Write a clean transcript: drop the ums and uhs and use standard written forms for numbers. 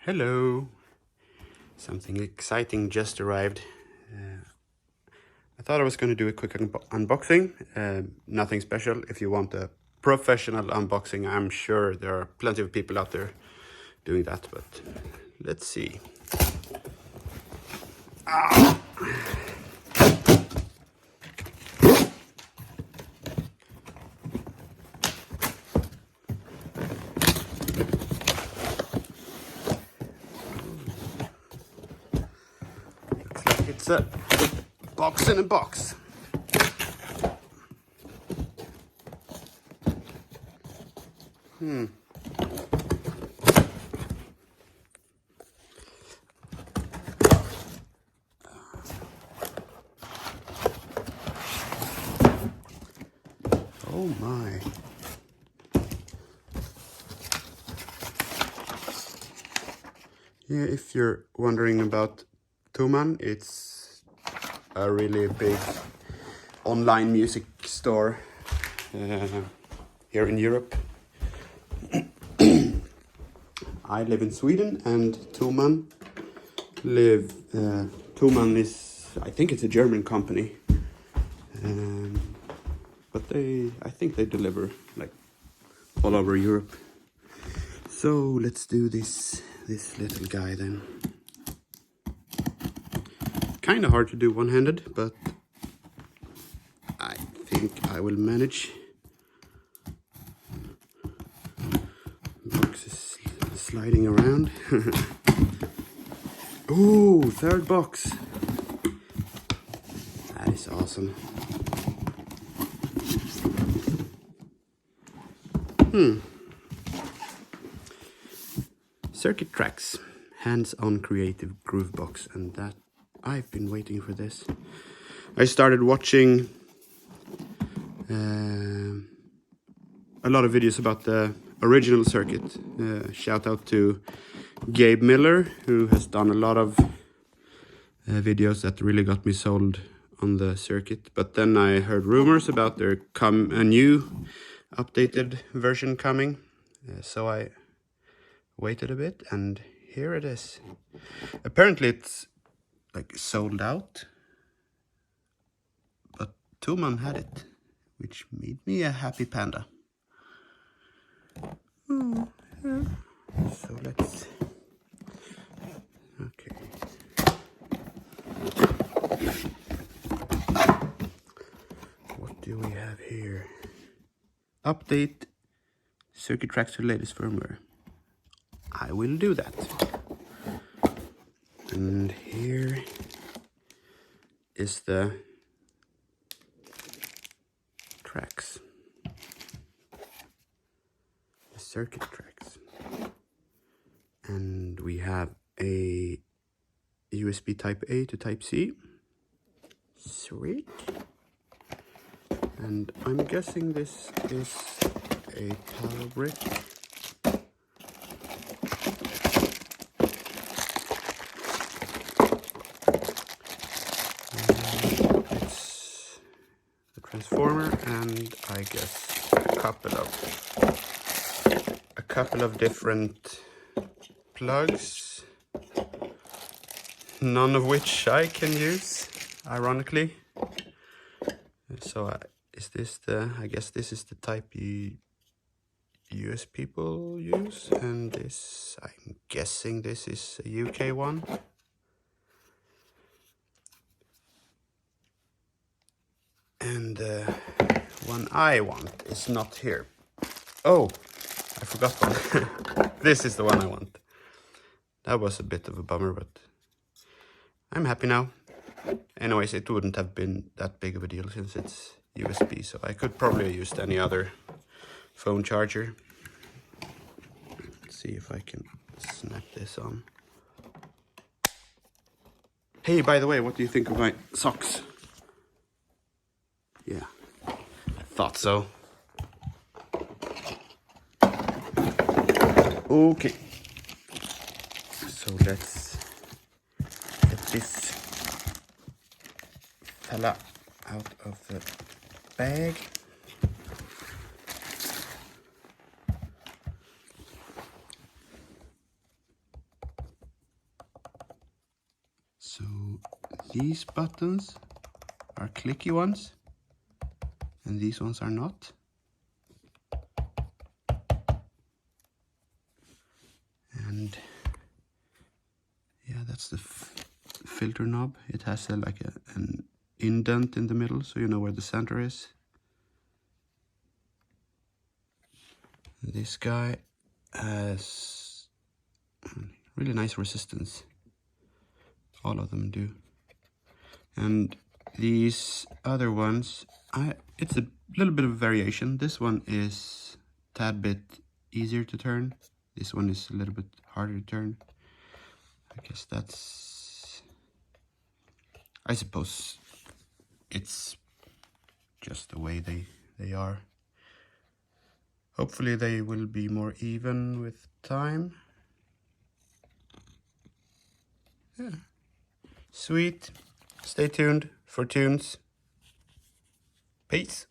Hello! Something exciting just arrived. I thought I was going to do a quick unboxing. Nothing special. If you want a professional unboxing, I'm sure there are plenty of people out there doing that, but let's see. Looks like it's a box in a box. Oh my. Yeah, if you're wondering about Thomann, it's a really big online music store here in Europe. I live in Sweden and Thomann Thomann is, I think it's a German company, but I think they deliver like all over Europe. So let's do this little guy then. Kind of hard to do one-handed, but I think I will manage. Box is sliding around. Ooh, third box. That is awesome. Circuit Tracks, hands-on creative groove box, and that I've been waiting for this. I started watching a lot of videos about the original circuit. Shout out to Gabe Miller, who has done a lot of videos that really got me sold on the circuit. But then I heard rumors about a new updated version coming, so I waited a bit, and here it is. Apparently it's like sold out, but Thomann had it, which made me a happy panda. So let's... Okay. What do we have here? Update Circuit Tracks to latest firmware. I will do that. And here is the tracks. The circuit tracks. And we have a USB Type A to Type C. Sweet. And I'm guessing this is a power brick. It's the transformer, and I guess a couple of different plugs, none of which I can use, ironically. So is this I guess this is the type US people use, and this, I'm guessing this is a UK one. And the one I want is not here. Oh, I forgot one. This is the one I want. That was a bit of a bummer, but I'm happy now. Anyways, it wouldn't have been that big of a deal since it's USB, so I could probably have used any other phone charger. Let's see if I can snap this on. Hey, by the way, what do you think of my socks? Yeah, I thought so. Okay. So let's get this fella out of the bag. So these buttons are clicky ones and these ones are not. And yeah, that's the filter knob. It has an indent in the middle, so you know where the center is. This guy has really nice resistance. All of them do. And these other ones, it's a little bit of variation. This one is a tad bit easier to turn. This one is a little bit harder to turn. I guess that's... I suppose it's just the way they are. Hopefully they will be more even with time. Yeah. Sweet. Stay tuned for tunes. Peace.